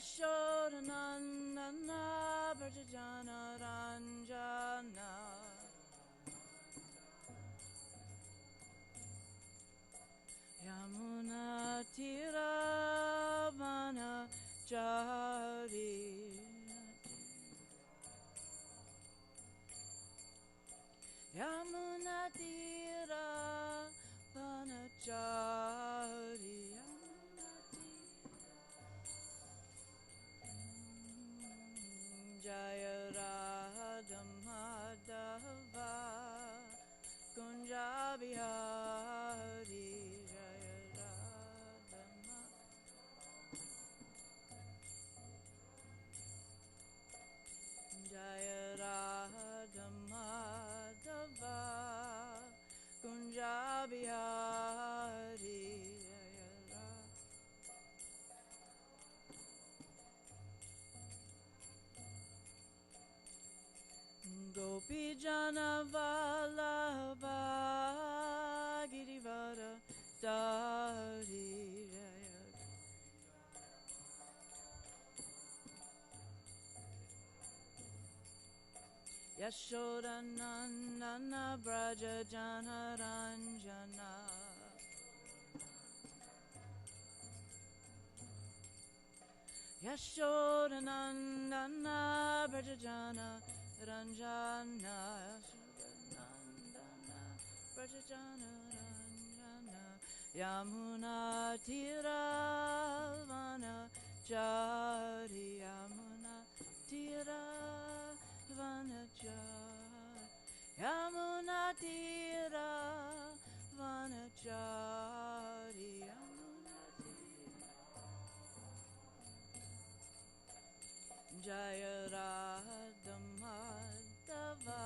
Yashodanandana Brajajana Ranjana Yamuna Tiravana Chari Yamuna Tiravana Chari Jaya Radha Madhava Kunja Bihari Jaya Radha Jaya Radha Madhava Kunja Bihari Jaya Gopi Jana Vallabha Girivara Dari Jaya Yashodanandana Braja Jana Ranjana Yashodanandana Braja Jana Ranjana Yashodanandana Braja Jana Ranjana Yamuna Tiravana Chari Yamuna Tiravana Chari Yamuna Tiravana Chari Yamuna Jaya Radha Madhava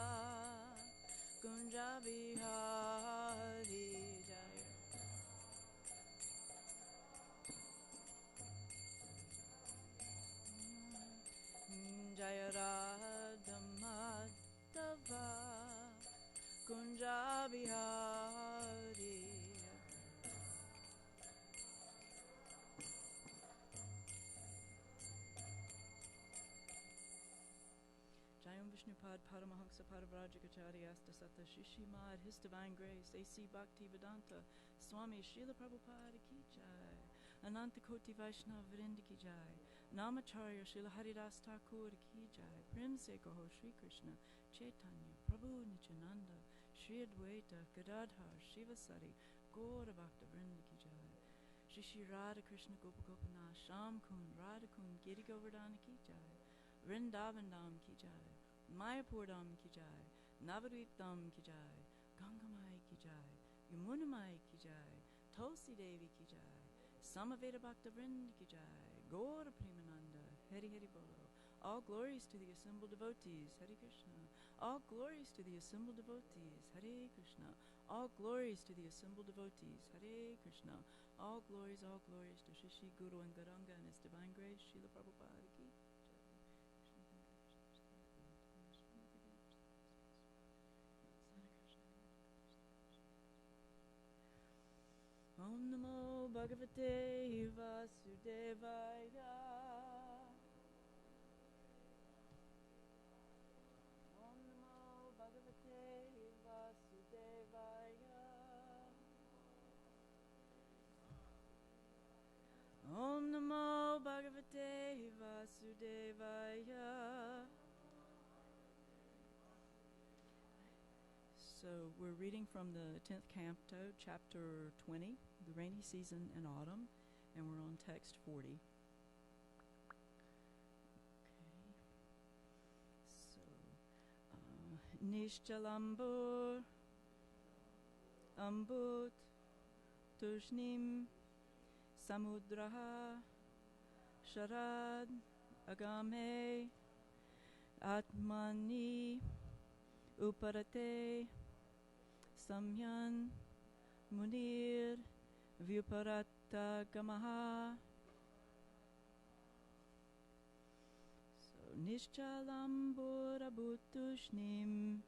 Kunja Bihari Jaya Jaya Radha Madhava Kunja Bihari Jayam Vishnupad Paramahansa Parivrajacharya Astasata Shishimad, His Divine Grace, A.C. Bhakti Vedanta, Swami Srila Prabhupada Ki Jai, Ananta Koti Vaishnava Vrinda Ki Jai, Namacharya Srila Haridas Thakur Ki Jai, Prem Se Kaho Shri Krishna, Chaitanya, Prabhu Nityananda, Shri Advaita, Gadadhar, Shivasari, Gaura Bhakta Vrinda Ki Jai, Shri Shri Radha Krishna Gopa Gopinath, Sham Kund, Radha Kund, Giri Govardhana Ki Jai, Vrindavan Dham Ki Jai, Mayapur Dham Ki Jai, Navadvip Dham Ki Jai, Gangamai Ki Jai, Yamunamai Ki Jai, Tulsi Devi Ki Jai, Samaveda Bhakta Vrind Ki Jai, Gaura Premananda, Hari Hari Bolo. All glories to the assembled devotees, Hare Krishna. All glories to the assembled devotees, Hare Krishna. All glories to the assembled devotees, Hare Krishna. All glories to Shishi, Guru and Garanga and His Divine Grace, Srila Prabhupada Ki. Om Namo Bhagavate Vasudevaya. Om Namo Bhagavate Vasudevaya. Om Namo Bhagavate Vasudevaya. So we're reading from the 10th canto, chapter 20, the rainy season in autumn, and we're on text 40. Okay. So, Nishchalambur, Ambut, Tushnim, Samudraha, Sharad, Agame, Atmani, Uparate, Samyan, Munir, Vyuparata Gamaha. So, Nishchalambura Bhutushnim,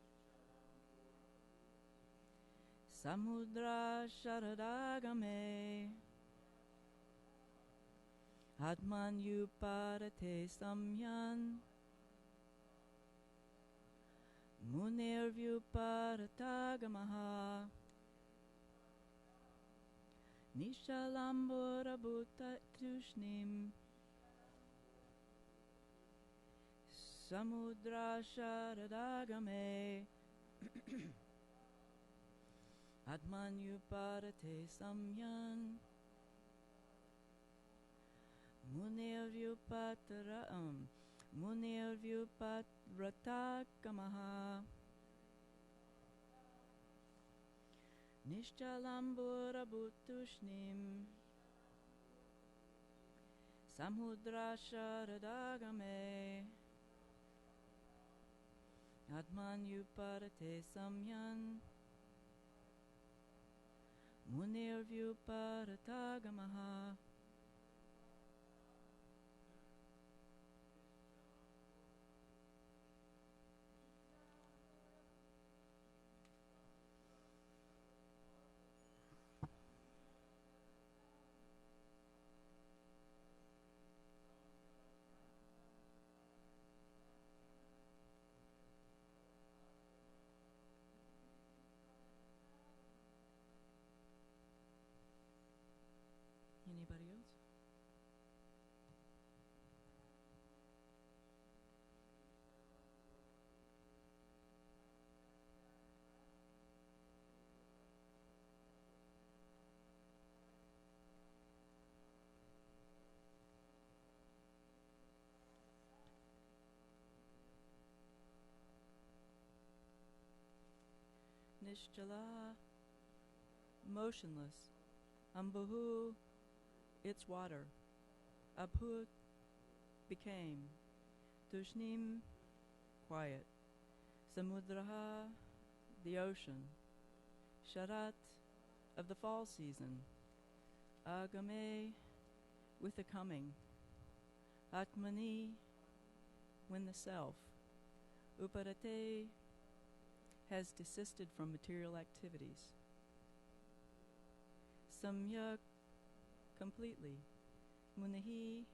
Samudra Sharadagame, Atman yuparate samyan Munir vyuparatagamaha Nishalambura bhuta tushnim Samudra sharadagame Atman yuparate samyan Munir vyuparatagamaha Nishchalambura bhutushnim Samudra sharadagame Atman yuparate samyan Munir vyuparatagamaha Anybody else? Nishchala, motionless. Ambahu, its water. Abhut, became. Tushnim, quiet. Samudraha, the ocean. Sharat, of the fall season. Agame, with the coming. Atmani, when the self. Uparate, has desisted from material activities. Samyak, completely. Munihi,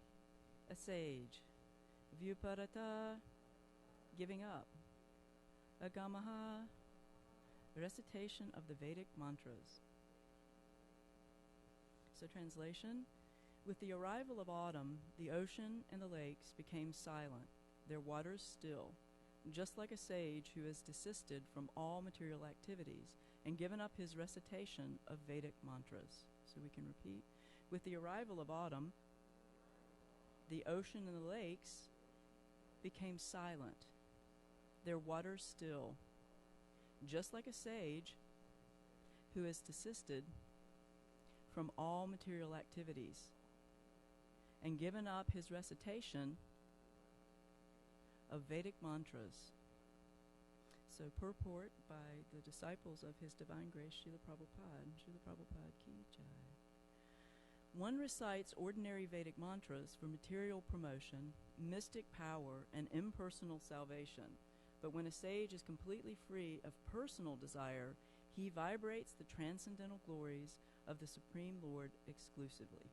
a sage. Vyuparata, giving up. Agamaha, recitation of the Vedic mantras. So translation, with the arrival of autumn, the ocean and the lakes became silent, their waters still, just like a sage who has desisted from all material activities and given up his recitation of Vedic mantras. So we can repeat. With the arrival of autumn, the ocean and the lakes became silent, their waters still, just like a sage who has desisted from all material activities and given up his recitation of Vedic mantras. So purport by the disciples of His Divine Grace, Srila Prabhupada. Srila Prabhupada ki jai. One recites ordinary Vedic mantras for material promotion, mystic power, and impersonal salvation. But when a sage is completely free of personal desire, he vibrates the transcendental glories of the Supreme Lord exclusively.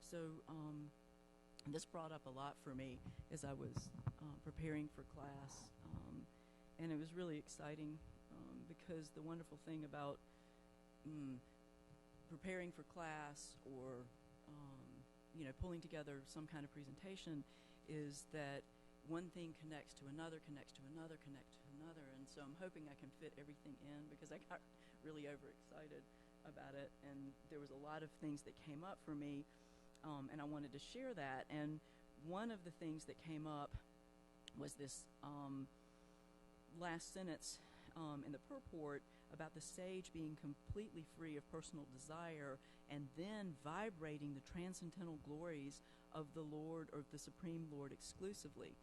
So, this brought up a lot for me as I was preparing for class, and it was really exciting because the wonderful thing about preparing for class or pulling together some kind of presentation is that one thing connects to another, connects to another, connects to another, and so I'm hoping I can fit everything in because I got really overexcited about it, and there was a lot of things that came up for me, and I wanted to share that. And one of the things that came up was this last sentence in the purport about the sage being completely free of personal desire and then vibrating the transcendental glories of the Lord or the Supreme Lord exclusively.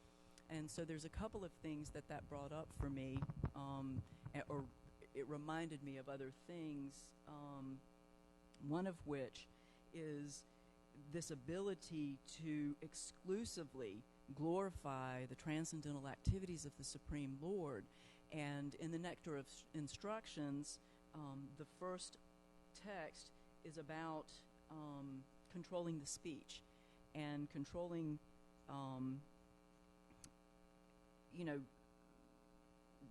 And so there's a couple of things that brought up for me, or it reminded me of other things, one of which is this ability to exclusively glorify the transcendental activities of the Supreme Lord. And in the Nectar of Instructions, the first text is about controlling the speech and controlling,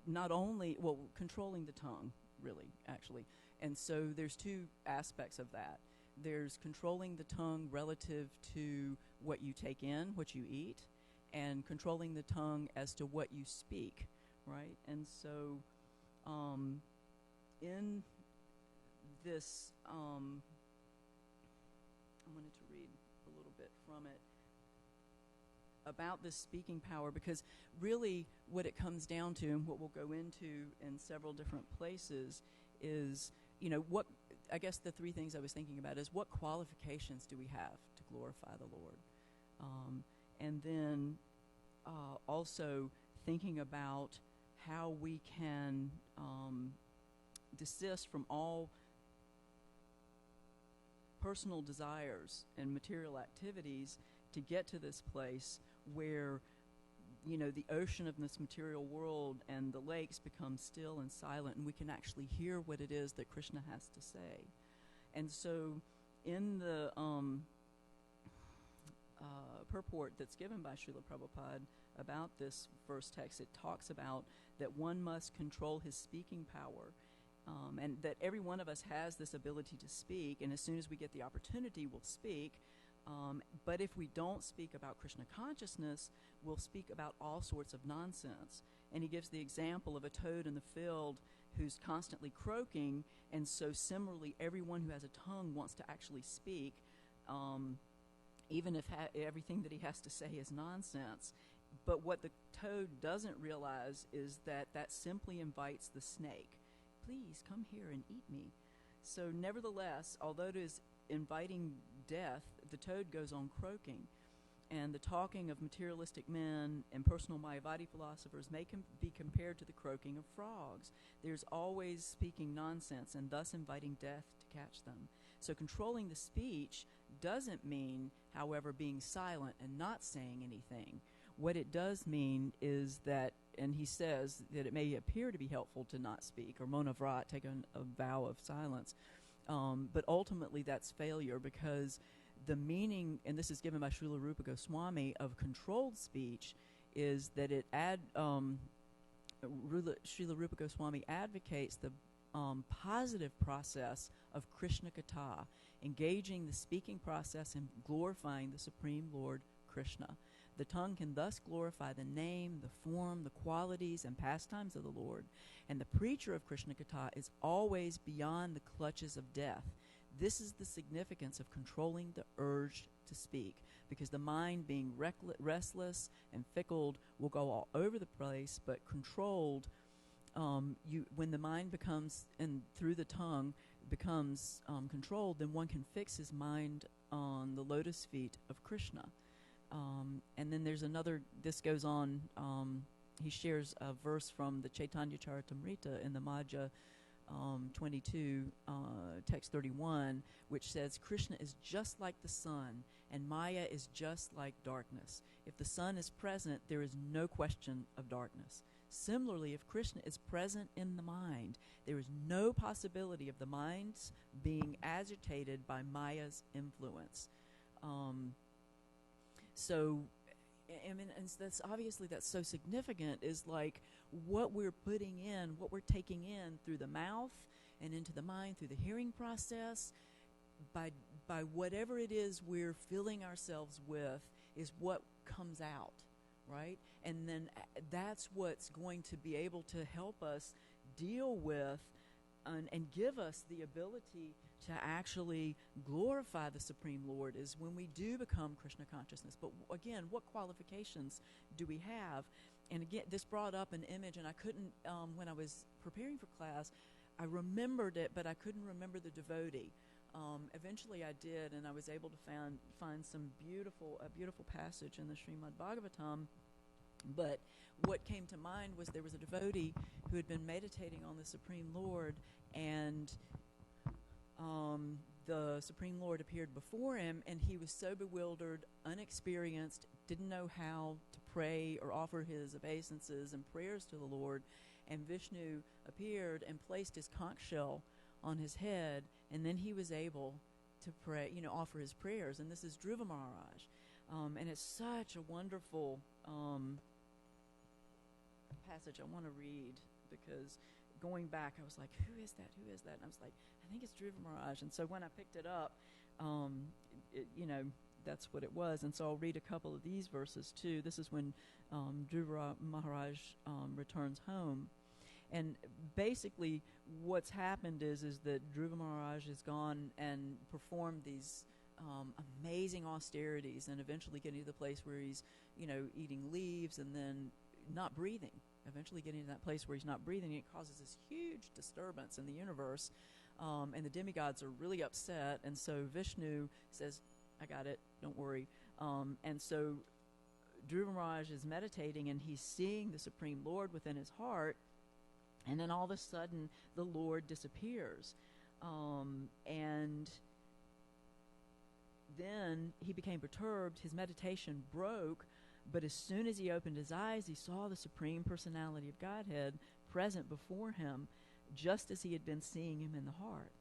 not only, controlling the tongue, really, actually. And so there's two aspects of that. There's controlling the tongue relative to what you take in, what you eat, and controlling the tongue as to what you speak, right? And so in this, I wanted to read a little bit from it about this speaking power, because really what it comes down to, and what we'll go into in several different places, is, what, I guess the three things I was thinking about is, what qualifications do we have to glorify the Lord? And then also thinking about how we can desist from all personal desires and material activities to get to this place where, the ocean of this material world and the lakes become still and silent, and we can actually hear what it is that Krishna has to say. And so in the purport that's given by Srila Prabhupada about this first text, it talks about that one must control his speaking power, and that every one of us has this ability to speak, and as soon as we get the opportunity, we'll speak. But if we don't speak about Krishna consciousness, we'll speak about all sorts of nonsense. And he gives the example of a toad in the field who's constantly croaking, and so similarly, everyone who has a tongue wants to actually speak, even if everything that he has to say is nonsense. But what the toad doesn't realize is that that simply invites the snake. Please come here and eat me. So nevertheless, although it is inviting death, the toad goes on croaking. And the talking of materialistic men and personal Mayavadi philosophers may be compared to the croaking of frogs. There's always speaking nonsense and thus inviting death to catch them. So controlling the speech doesn't mean, however, being silent and not saying anything. What it does mean is that, and he says that it may appear to be helpful to not speak, or monavrat, take a vow of silence, but ultimately that's failure, because the meaning, and this is given by Srila Rupa Goswami, of controlled speech is that it Srila Rupa Goswami advocates the positive process of Krishna Katha, engaging the speaking process and glorifying the Supreme Lord Krishna. The tongue can thus glorify the name, the form, the qualities, and pastimes of the Lord. And the preacher of Krishna Katha is always beyond the clutches of death. This is the significance of controlling the urge to speak, because the mind, being restless and fickle, will go all over the place, but controlled, when the mind becomes, and through the tongue becomes controlled, then one can fix his mind on the lotus feet of Krishna. And then there's another, this goes on, he shares a verse from the Chaitanya Charitamrita in the Madhya 22, text 31, which says, Krishna is just like the sun, and Maya is just like darkness. If the sun is present, there is no question of darkness. Similarly, if Krishna is present in the mind, there is no possibility of the mind's being agitated by Maya's influence. So, I mean, and that's obviously, that's so significant, is like what we're putting in, what we're taking in through the mouth and into the mind, through the hearing process, by whatever it is we're filling ourselves with, is what comes out, right? And then that's what's going to be able to help us deal with and give us the ability to actually glorify the Supreme Lord, is when we do become Krishna consciousness. But again, what qualifications do we have? And again, this brought up an image, and I couldn't, when I was preparing for class, I remembered it, but I couldn't remember the devotee. Eventually I did, and I was able to find a beautiful passage in the Srimad Bhagavatam. But what came to mind was there was a devotee who had been meditating on the Supreme Lord, and the Supreme Lord appeared before him, and he was so bewildered, unexperienced, didn't know how to pray or offer his obeisances and prayers to the Lord. And Vishnu appeared and placed his conch shell on his head, and then he was able to pray, offer his prayers. And this is Dhruva Maharaj. And it's such a wonderful passage I want to read, because going back, I was like, who is that? Who is that? And I was like, I think it's Dhruva Maharaj. And so when I picked it up, that's what it was. And so I'll read a couple of these verses too. This is when Dhruva Maharaj returns home. And basically what's happened is that Dhruva Maharaj has gone and performed these amazing austerities, and eventually getting to the place where he's, eating leaves and then not breathing. Eventually getting to that place where he's not breathing, it causes this huge disturbance in the universe, and the demigods are really upset. And so Vishnu says, I got it, don't worry. And so Dhruva Maharaj is meditating, and he's seeing the Supreme Lord within his heart, and then all of a sudden the Lord disappears. And then he became perturbed, his meditation broke, but as soon as he opened his eyes, he saw the Supreme Personality of Godhead present before him, just as he had been seeing him in the heart.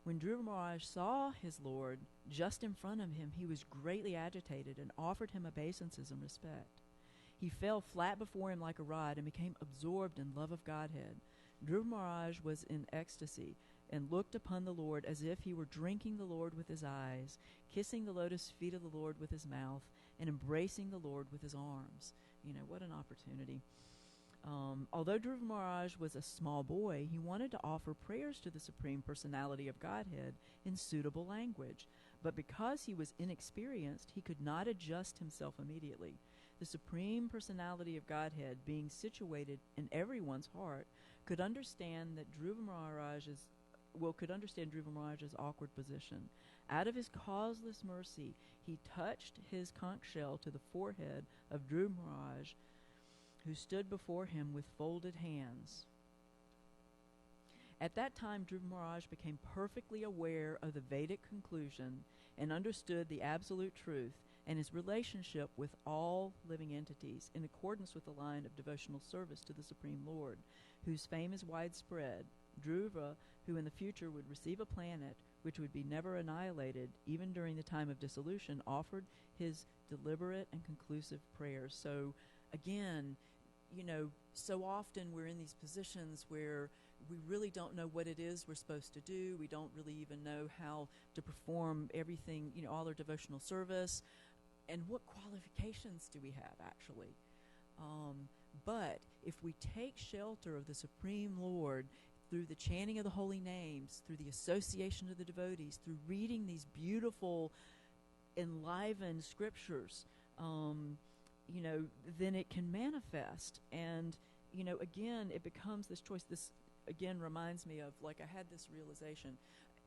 When Dhruva Maharaj saw his Lord just in front of him, he was greatly agitated and offered him obeisances and respect. He fell flat before him like a rod and became absorbed in love of Godhead. Dhruva Maharaj was in ecstasy and looked upon the Lord as if he were drinking the Lord with his eyes, kissing the lotus feet of the Lord with his mouth, and embracing the Lord with his arms. What an opportunity. Although Dhruva Maharaj was a small boy, he wanted to offer prayers to the Supreme Personality of Godhead in suitable language. But because he was inexperienced, he could not adjust himself immediately. The Supreme Personality of Godhead, being situated in everyone's heart, could understand Dhruva Maharaj's awkward position. Out of his causeless mercy, he touched his conch shell to the forehead of Dhruva Maharaj, who stood before him with folded hands. At that time, Dhruva Maharaj became perfectly aware of the Vedic conclusion and understood the absolute truth and his relationship with all living entities in accordance with the line of devotional service to the Supreme Lord, whose fame is widespread. Dhruva, who in the future would receive a planet which would be never annihilated, even during the time of dissolution, offered his deliberate and conclusive prayers. So again, so often we're in these positions where we really don't know what it is we're supposed to do. We don't really even know how to perform everything, all our devotional service. And what qualifications do we have, actually? But if we take shelter of the Supreme Lord through the chanting of the holy names, through the association of the devotees, through reading these beautiful, enlivened scriptures, then it can manifest. And, again, it becomes this choice. This, again, reminds me of, I had this realization.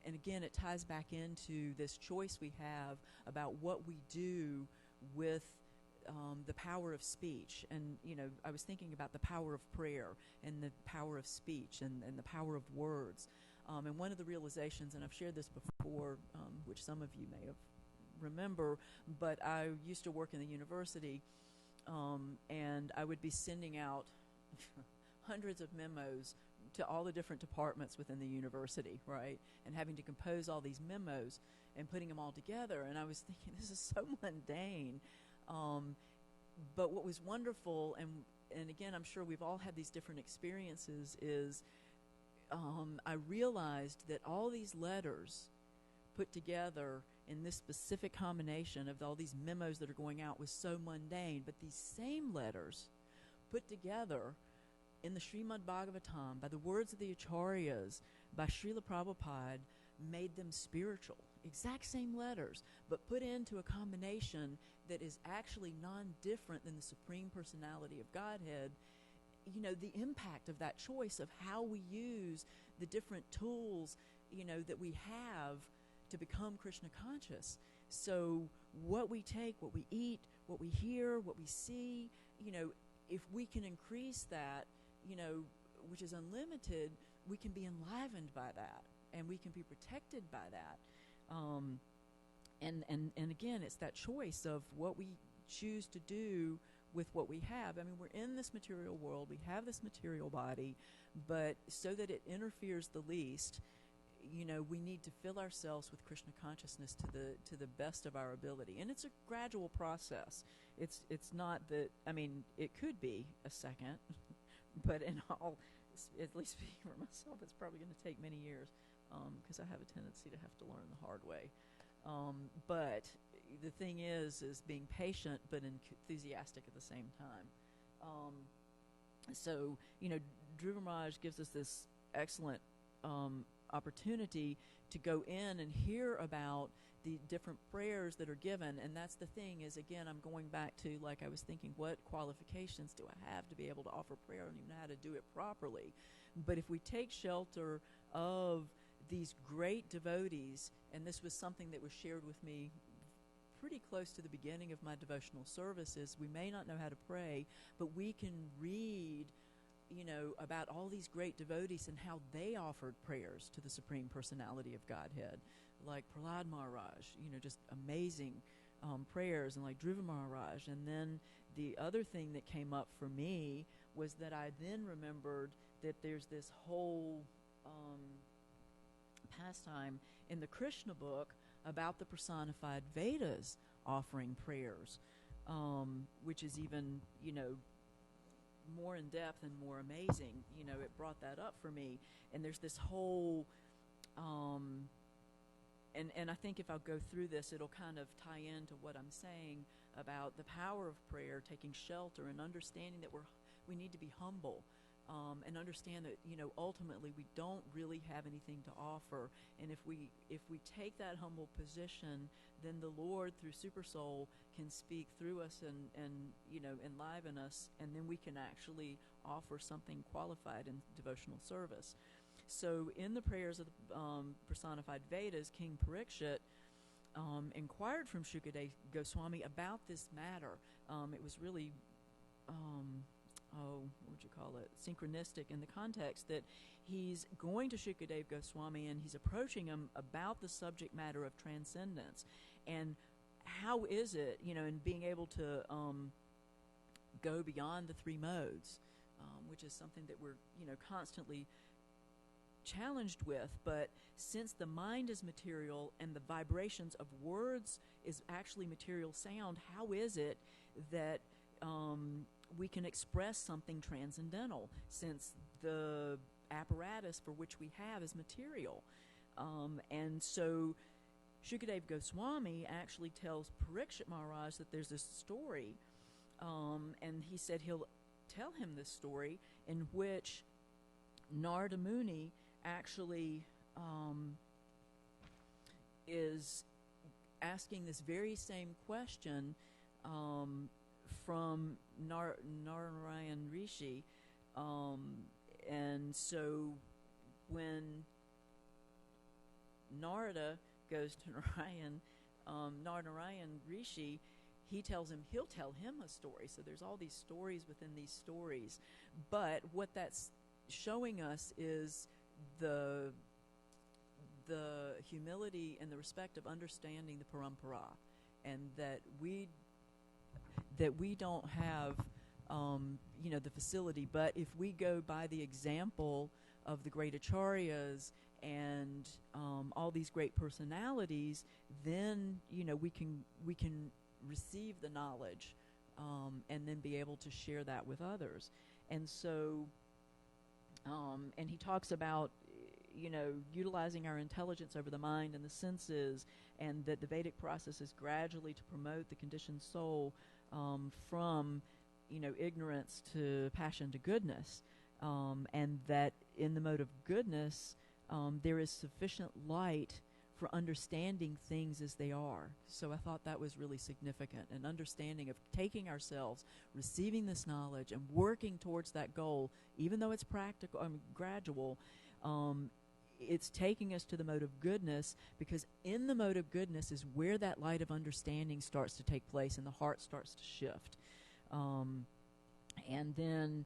And, again, it ties back into this choice we have about what we do with the power of speech. And, I was thinking about the power of prayer and the power of speech and the power of words. And one of the realizations, and I've shared this before, which some of you may have remember, but I used to work in the university, and I would be sending out hundreds of memos to all the different departments within the university, right? And having to compose all these memos and putting them all together. And I was thinking, this is so mundane. But what was wonderful, and again, I'm sure we've all had these different experiences, is I realized that all these letters put together in this specific combination of all these memos that are going out was so mundane, but these same letters put together in the Srimad Bhagavatam by the words of the Acharyas, by Srila Prabhupada, made them spiritual. Exact same letters, but put into a combination that is actually non-different than the Supreme Personality of Godhead. The impact of that choice of how we use the different tools, that we have to become Krishna conscious. So what we take, what we eat, what we hear, what we see, if we can increase that, which is unlimited, we can be enlivened by that. and we can be protected by that. And again, it's that choice of what we choose to do with what we have. I mean, we're in this material world, we have this material body, but so that it interferes the least, we need to fill ourselves with Krishna consciousness to the best of our ability. And it's a gradual process. It's not that, I mean, it could be a second, but at least speaking for myself, it's probably going to take many years, because I have a tendency to have to learn the hard way. But the thing is being patient but enthusiastic at the same time. So, Dhruva Maharaj gives us this excellent opportunity to go in and hear about the different prayers that are given. And that's the thing is, again, I'm going back to, like I was thinking, what qualifications do I have to be able to offer prayer? I don't even know how to do it properly. But if we take shelter of these great devotees, and this was something that was shared with me pretty close to the beginning of my devotional services, we may not know how to pray, but we can read about all these great devotees and how they offered prayers to the Supreme Personality of Godhead, like Prahlad Maharaj, just amazing prayers, and like Dhruva Maharaj. And then the other thing that came up for me was that I then remembered that there's this whole pastime in the Krishna book about the personified Vedas offering prayers, which is even, more in depth and more amazing. It brought that up for me. And there's this whole, and I think if I'll go through this, it'll kind of tie into what I'm saying about the power of prayer, taking shelter, and understanding that we need to be humble. And understand that, ultimately we don't really have anything to offer. And if we take that humble position, then the Lord, through Super Soul, can speak through us and enliven us, and then we can actually offer something qualified in devotional service. So in the prayers of the personified Vedas, King Parikshit inquired from Shukadev Goswami about this matter. It was really what would you call it, synchronistic in the context that he's going to Shukadev Goswami and he's approaching him about the subject matter of transcendence. And how is it, in being able to go beyond the three modes, which is something that we're, constantly challenged with. But since the mind is material and the vibrations of words is actually material sound, how is it that we can express something transcendental, since the apparatus for which we have is material? And so Shukadev Goswami actually tells Parikshit Maharaj that there's this story, and he said he'll tell him this story in which Narada Muni actually is asking this very same question from Narayan Rishi. And so when Narada goes to Narayan Rishi, he'll tell him a story. So there's all these stories within these stories. But what that's showing us is the humility and the respect of understanding the parampara, and that we don't have the facility. But if we go by the example of the great acharyas and all these great personalities, then we can receive the knowledge and then be able to share that with others. And so and he talks about utilizing our intelligence over the mind and the senses, and that the Vedic process is gradually to promote the conditioned soul from ignorance to passion to goodness, and that in the mode of goodness there is sufficient light for understanding things as they are. So I thought that was really significant, an understanding of taking ourselves, receiving this knowledge, and working towards that goal, even though it's practical, gradual. It's taking us to the mode of goodness, because in the mode of goodness is where that light of understanding starts to take place and the heart starts to shift. And then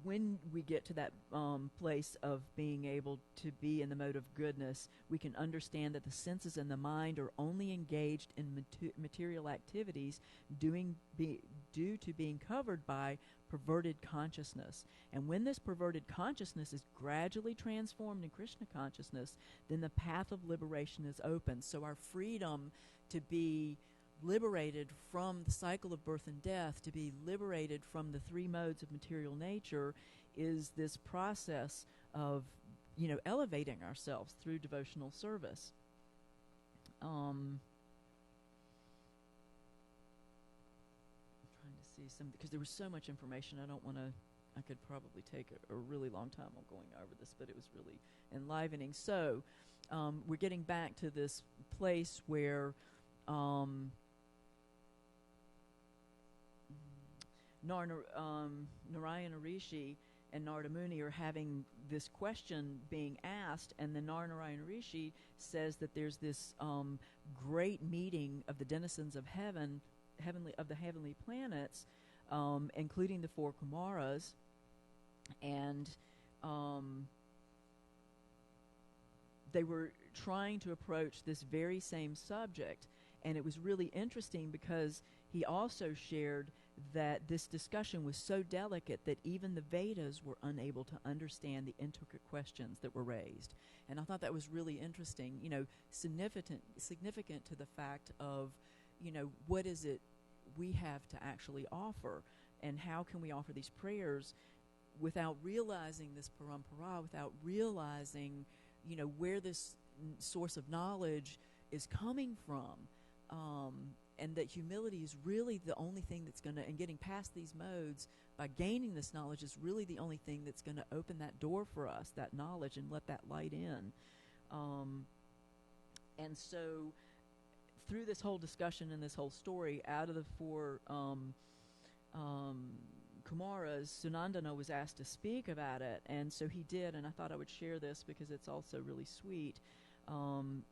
when we get to that place of being able to be in the mode of goodness, we can understand that the senses and the mind are only engaged in material activities due to being covered by perverted consciousness. And when this perverted consciousness is gradually transformed in Krishna consciousness, then the path of liberation is open. So our freedom to be liberated from the cycle of birth and death, to be liberated from the three modes of material nature, is this process of, elevating ourselves through devotional service. I'm trying to see some, because there was so much information. I could probably take a really long time on going over this, but it was really enlivening. So we're getting back to this place where Narayana Rishi and Narada Muni are having this question being asked, and then Narayana Rishi says that there's this great meeting of the denizens of the heavenly planets, including the four Kumaras, and they were trying to approach this very same subject. And it was really interesting because he also shared that this discussion was so delicate that even the Vedas were unable to understand the intricate questions that were raised. And I thought that was really interesting, significant to the fact of, what is it we have to actually offer, and how can we offer these prayers without realizing this parampara, without realizing, where this source of knowledge is coming from. And that humility is really the only thing that's going to, and getting past these modes by gaining this knowledge is really the only thing that's going to open that door for us, that knowledge, and let that light in. And so through this whole discussion and this whole story, out of the four Kumaras, Sunandana was asked to speak about it, and so he did, and I thought I would share this because it's also really sweet.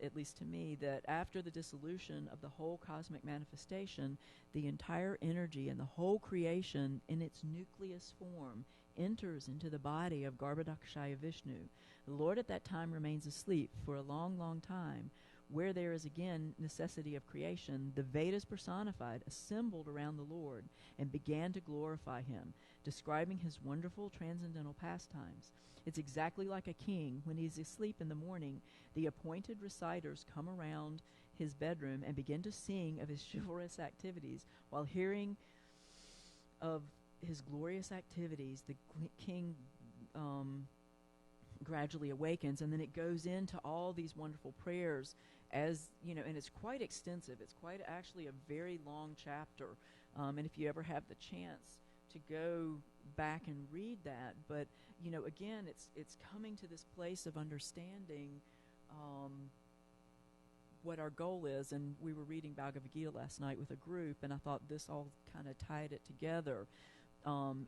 At least to me, that after the dissolution of the whole cosmic manifestation, the entire energy and the whole creation in its nucleus form enters into the body of Garbhodakshaya Vishnu. The Lord at that time remains asleep for a long, long time. Where there is again necessity of creation, the Vedas personified assembled around the Lord and began to glorify him, describing his wonderful transcendental pastimes. It's exactly like a king. When he's asleep in the morning, the appointed reciters come around his bedroom and begin to sing of his chivalrous activities. While hearing of his glorious activities, the king gradually awakens, and then it goes into all these wonderful prayers, as and it's quite extensive. It's quite actually a very long chapter, and if you ever have the chance to go back and read that, but again, it's coming to this place of understanding what our goal is. And we were reading Bhagavad Gita last night with a group, and I thought this all kind of tied it together,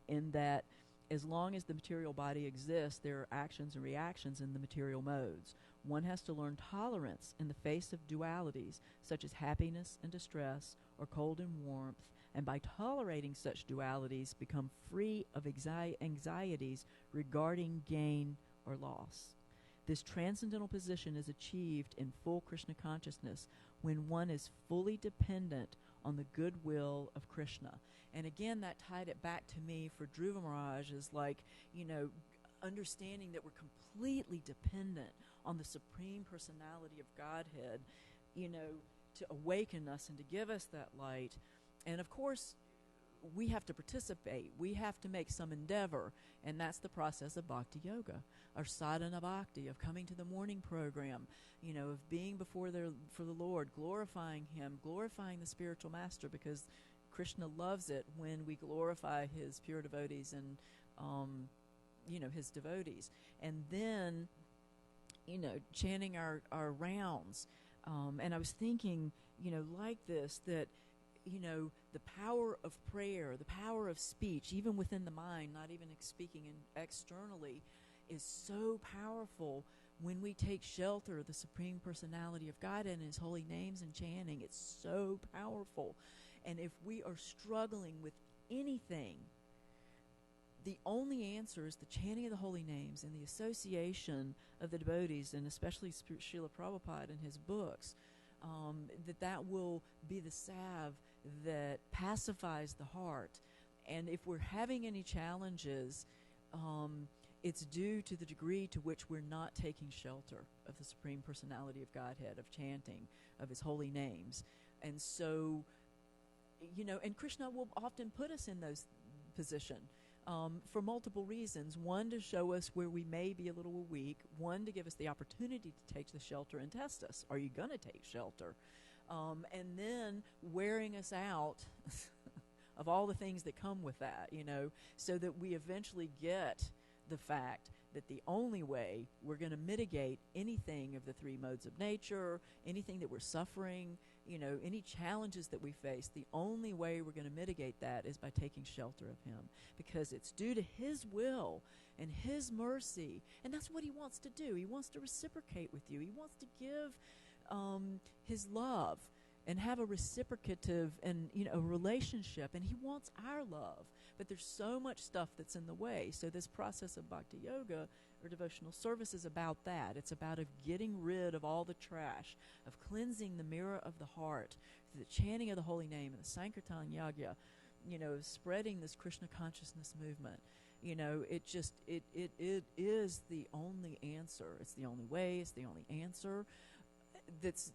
in that as long as the material body exists, there are actions and reactions in the material modes. One has to learn tolerance in the face of dualities, such as happiness and distress, or cold and warmth, and by tolerating such dualities, become free of anxieties regarding gain or loss. This transcendental position is achieved in full Krishna consciousness when one is fully dependent on the goodwill of Krishna. And again, that tied it back to me for Dhruva Maharaj, is like, understanding that we're completely dependent on the Supreme Personality of Godhead, to awaken us and to give us that light. And of course, we have to participate. We have to make some endeavor, and that's the process of bhakti yoga, or sadhana bhakti, of coming to the morning program, of being for the Lord, glorifying him, glorifying the spiritual master, because Krishna loves it when we glorify his pure devotees and his devotees. And then chanting our rounds. And I was thinking, like this, that the power of prayer, the power of speech, even within the mind, not even speaking externally, is so powerful when we take shelter of the Supreme Personality of God and his holy names and chanting. It's so powerful. And if we are struggling with anything the only answer is the chanting of the holy names and the association of the devotees, and especially Srila Prabhupada in his books, that will be the salve that pacifies the heart. And if we're having any challenges, it's due to the degree to which we're not taking shelter of the Supreme Personality of Godhead, of chanting of his holy names. And so, and Krishna will often put us in those position for multiple reasons. One, to show us where we may be a little weak. One, to give us the opportunity to take the shelter and test us. Are you going to take shelter? And then wearing us out of all the things that come with that, so that we eventually get the fact that the only way we're going to mitigate anything of the three modes of nature, anything that we're suffering, any challenges that we face, the only way we're going to mitigate that is by taking shelter of him, because it's due to his will and his mercy, and that's what he wants to do. He wants to reciprocate with you. He wants to give his love and have a reciprocative and a relationship, and he wants our love. But there's so much stuff that's in the way. So this process of bhakti yoga or devotional service is about that. It's about getting rid of all the trash, of cleansing the mirror of the heart through the chanting of the holy name and the Sankirtan Yagya, spreading this Krishna consciousness movement. It is the only answer. It's the only way. It's the only answer that's,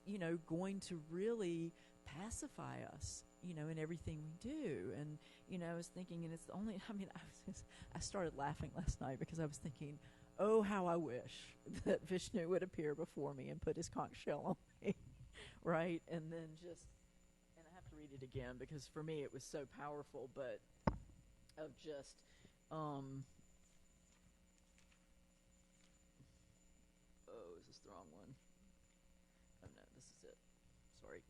going to really pacify us, in everything we do. And, I was thinking, and it's the only, I started laughing last night because I was thinking, oh, how I wish that Vishnu would appear before me and put his conch shell on me, right? And then and I have to read it again because for me it was so powerful, but of just, oh, is this the wrong one? Oh no, this is it. Sorry.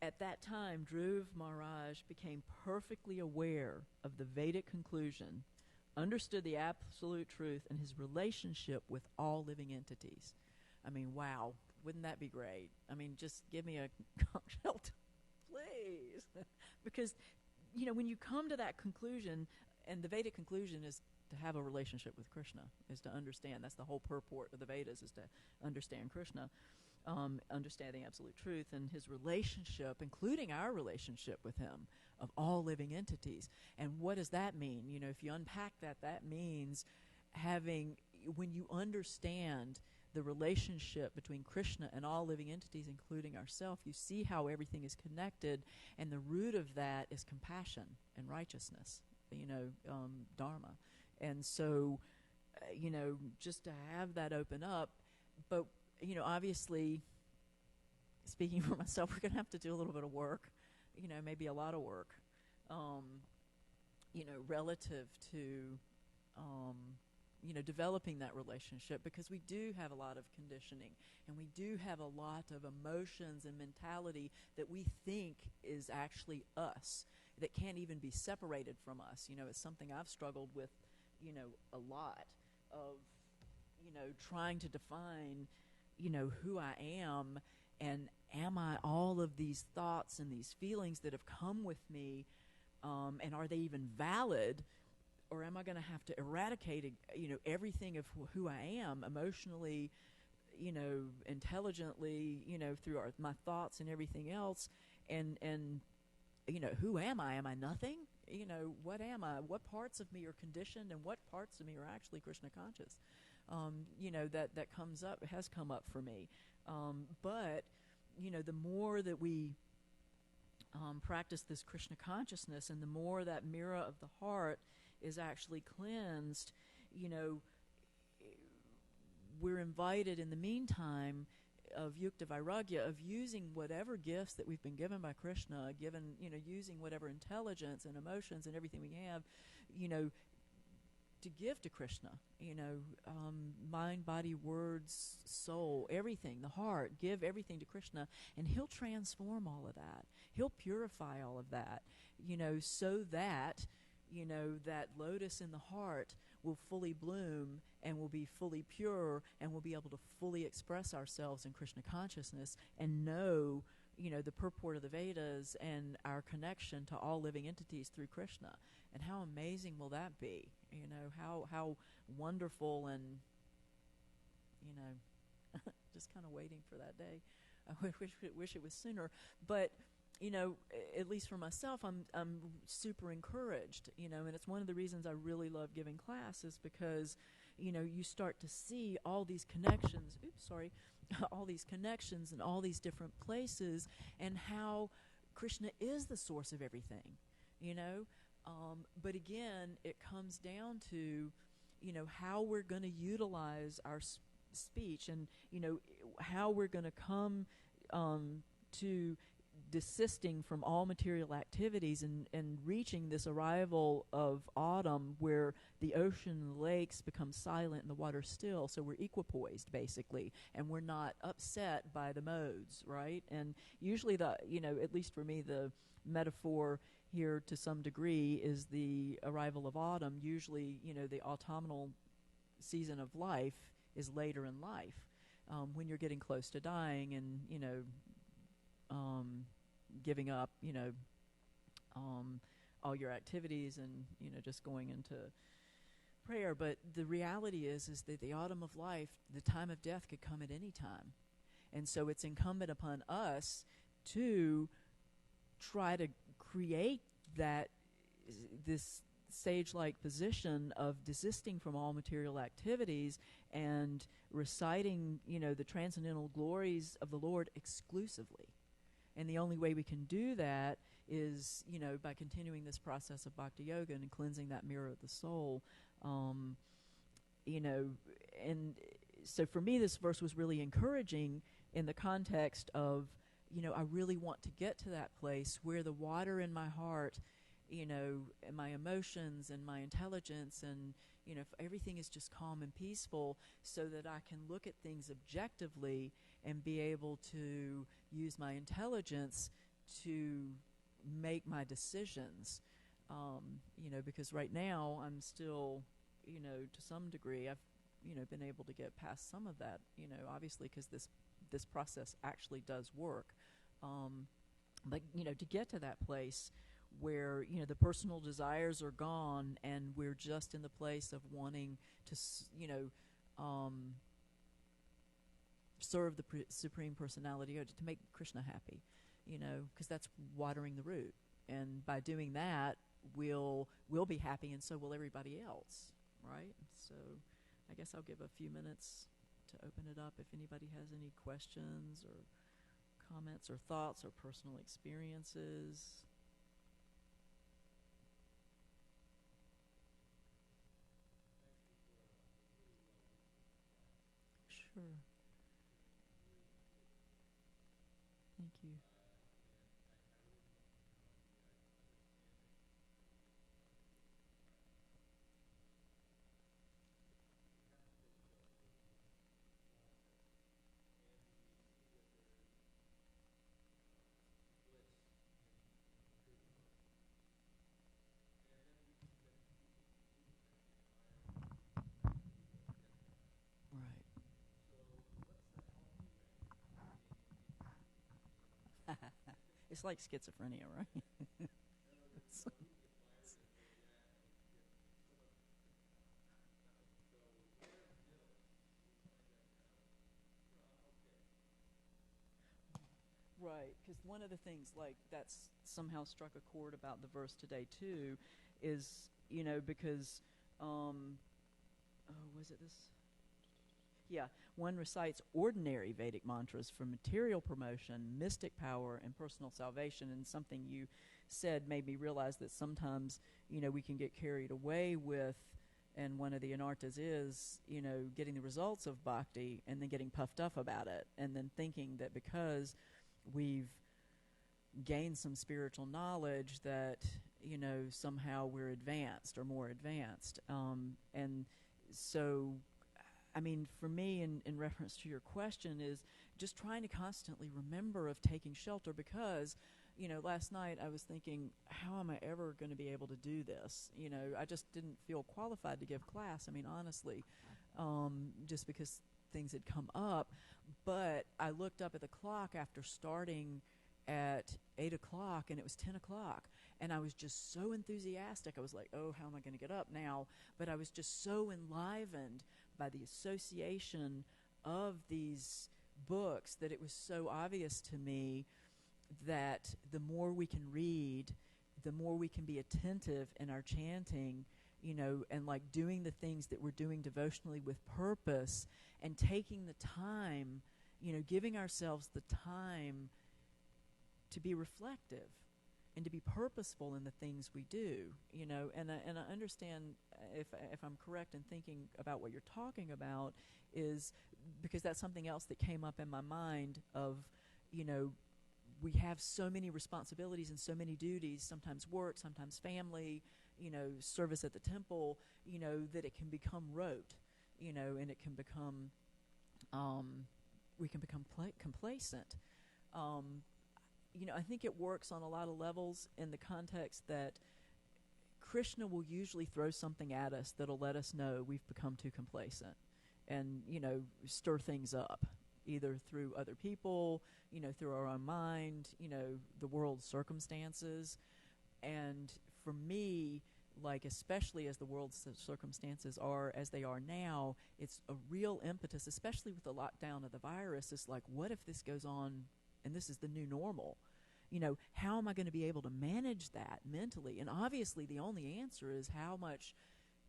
At that time, Dhruv Maharaj became perfectly aware of the Vedic conclusion, understood the absolute truth, and his relationship with all living entities. Wow, wouldn't that be great? Just give me a conch shell, please. Because, when you come to that conclusion, and the Vedic conclusion is to have a relationship with Krishna, is to understand. That's the whole purport of the Vedas, is to understand Krishna, understanding absolute truth and his relationship, including our relationship with him, of all living entities. And what does that mean? If you unpack that, that means when you understand the relationship between Krishna and all living entities, including ourselves, you see how everything is connected, and the root of that is compassion and righteousness, dharma. And so, just to have that open up, but, obviously, speaking for myself, we're going to have to do a little bit of work, maybe a lot of work, relative to, developing that relationship, because we do have a lot of conditioning, and we do have a lot of emotions and mentality that we think is actually us, that can't even be separated from us. It's something I've struggled with, a lot of, trying to define, who I am, and am I all of these thoughts and these feelings that have come with me, and are they even valid, or am I going to have to eradicate, everything of who I am emotionally, intelligently, through my thoughts and everything else, and who am I? Am I nothing? What am I? What parts of me are conditioned, and what parts of me are actually Krishna conscious? That comes up, has come up for me. But, the more that we practice this Krishna consciousness, and the more that mirror of the heart is actually cleansed, we're invited in the meantime of yukta vairagya, of using whatever gifts that we've been given by Krishna, using whatever intelligence and emotions and everything we have, to give to Krishna, mind, body, words, soul, everything, the heart, give everything to Krishna, and he'll transform all of that. He'll purify all of that, so that, that lotus in the heart will fully bloom and will be fully pure, and we'll be able to fully express ourselves in Krishna consciousness and know the purport of the Vedas and our connection to all living entities through Krishna. And how amazing will that be? How wonderful, and, just kind of waiting for that day. I wish it was sooner. But, at least for myself, I'm super encouraged, and it's one of the reasons I really love giving class, is because, you start to see all these connections. All these connections in all these different places, and how Krishna is the source of everything, But again, it comes down to, how we're going to utilize our speech, and, how we're going to come to desisting from all material activities and reaching this arrival of autumn, where the ocean and the lakes become silent and the water still, so we're equipoised basically, and we're not upset by the modes, right? And usually at least for me, the metaphor here to some degree is the arrival of autumn. Usually, the autumnal season of life is later in life, when you're getting close to dying, and giving up, all your activities, and, just going into prayer. But the reality is that the autumn of life, the time of death, could come at any time. And so it's incumbent upon us to try to create this sage-like position of desisting from all material activities and reciting, the transcendental glories of the Lord exclusively. And the only way we can do that is, by continuing this process of bhakti yoga and cleansing that mirror of the soul. And so for me, this verse was really encouraging in the context of, I really want to get to that place where the water in my heart, and my emotions and my intelligence, and, if everything is just calm and peaceful, so that I can look at things objectively and be able to use my intelligence to make my decisions. Because right now I'm still, to some degree, I've, been able to get past some of that, obviously, because this process actually does work. But, to get to that place where, the personal desires are gone, and we're just in the place of wanting to, serve the Supreme Personality, or to make Krishna happy, because that's watering the root. And by doing that, we'll be happy, and so will everybody else, right? So I guess I'll give a few minutes to open it up if anybody has any questions or comments or thoughts or personal experiences. Sure. Thank you. Right. It's like schizophrenia, right? Right, because one of the things, like, that's somehow struck a chord about the verse today too, is, because, was it this? Yeah, one recites ordinary Vedic mantras for material promotion, mystic power, and personal salvation. And something you said made me realize that sometimes, we can get carried away with, and one of the anartas is, getting the results of bhakti and then getting puffed up about it, and then thinking that because we've gained some spiritual knowledge that, somehow we're advanced or more advanced. And so, I mean, for me, in reference to your question, is just trying to constantly remember of taking shelter, because, last night I was thinking, how am I ever going to be able to do this? I just didn't feel qualified to give class, I mean, honestly, just because things had come up. But I looked up at the clock after starting, at 8 o'clock, and it was 10 o'clock. And I was just so enthusiastic. I was like, oh, how am I going to get up now? But I was just so enlivened by the association of these books that it was so obvious to me that the more we can read, the more we can be attentive in our chanting, and like doing the things that we're doing devotionally with purpose, and taking the time, giving ourselves the time to be reflective and to be purposeful in the things we do, and I understand, if I'm correct in thinking about what you're talking about, is because that's something else that came up in my mind of, we have so many responsibilities and so many duties, sometimes work, sometimes family, service at the temple, that it can become rote, and it can become, we can become complacent. I think it works on a lot of levels in the context that Krishna will usually throw something at us that'll let us know we've become too complacent and, stir things up, either through other people, through our own mind, the world's circumstances. And for me, like, especially as the world's circumstances are as they are now, it's a real impetus, especially with the lockdown of the virus. It's like, what if this goes on and this is the new normal? How am I going to be able to manage that mentally? And obviously the only answer is how much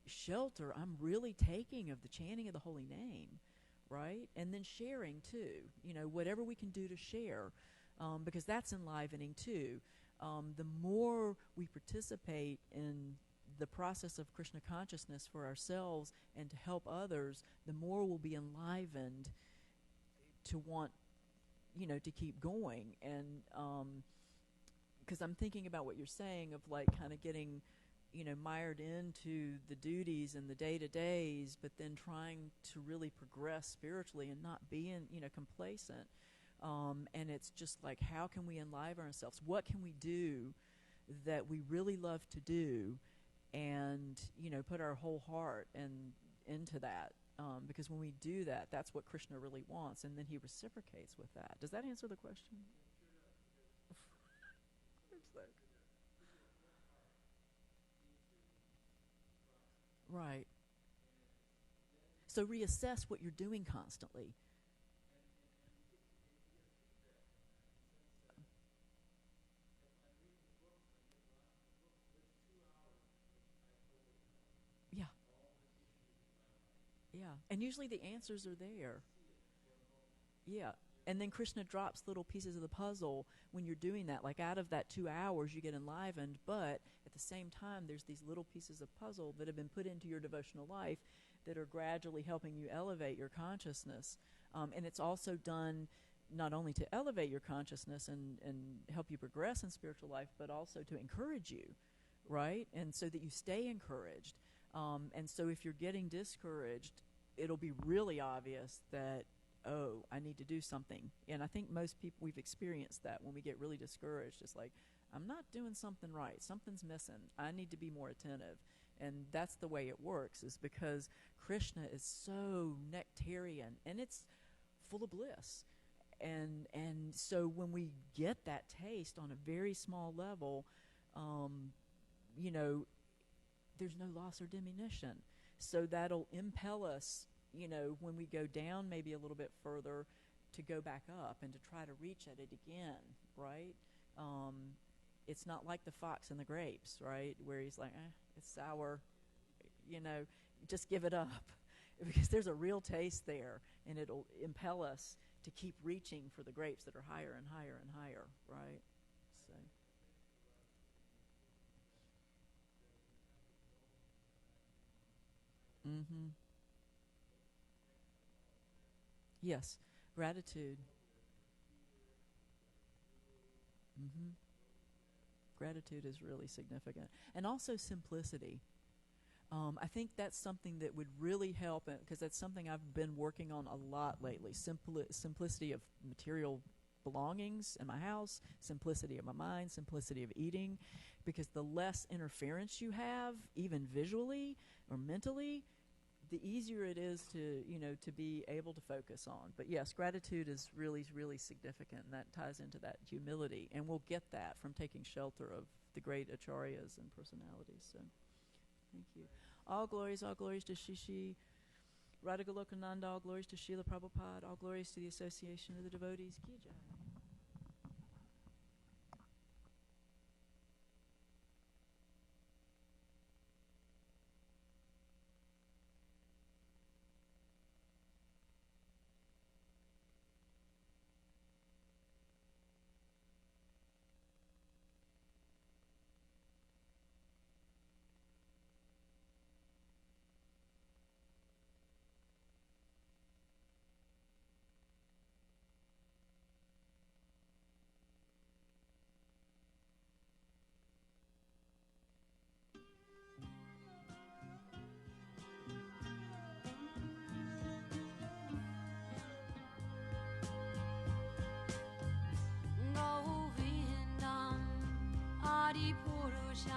shelter I'm really taking of the chanting of the holy name, right? And then sharing too, whatever we can do to share, because that's enlivening too. The more we participate in the process of Krishna consciousness for ourselves and to help others, the more we'll be enlivened to want, to keep going. And because I'm thinking about what you're saying of like kind of getting, mired into the duties and the day-to-days, but then trying to really progress spiritually and not being, complacent. And it's just like, how can we enliven ourselves? What can we do that we really love to do and, put our whole heart into that? Because when we do that, that's what Krishna really wants, and then he reciprocates with that. Does that answer the question? Right. So reassess what you're doing constantly. Yeah. Yeah. And usually the answers are there. Yeah. And then Krishna drops little pieces of the puzzle when you're doing that. Like out of that 2 hours, you get enlivened, but at the same time, there's these little pieces of puzzle that have been put into your devotional life that are gradually helping you elevate your consciousness. And it's also done not only to elevate your consciousness and help you progress in spiritual life, but also to encourage you, right? And so that you stay encouraged. And so if you're getting discouraged, it'll be really obvious that, oh, I need to do something. And I think most people, we've experienced that when we get really discouraged. It's like, I'm not doing something right. Something's missing. I need to be more attentive. And that's the way it works, is because Krishna is so nectarian and it's full of bliss. And so when we get that taste on a very small level, there's no loss or diminution. So that'll impel us, when we go down maybe a little bit further, to go back up and to try to reach at it again, right? It's not like the fox and the grapes, right? Where he's like, it's sour, just give it up. Because there's a real taste there, and it'll impel us to keep reaching for the grapes that are higher and higher and higher, right? So. Mm-hmm. Yes, gratitude. Mm-hmm. Gratitude is really significant. And also simplicity. I think that's something that would really help, because that's something I've been working on a lot lately. Simplicity of material belongings in my house, simplicity of my mind, simplicity of eating, because the less interference you have, even visually or mentally, the easier it is to, to be able to focus on. But yes, gratitude is really, really significant, and that ties into that humility. And we'll get that from taking shelter of the great acharyas and personalities. So, thank you. All glories to Shishi Radha Golokananda, all glories to Srila Prabhupada, all glories to the Association of the Devotees. Ki Jai. Govindam Adi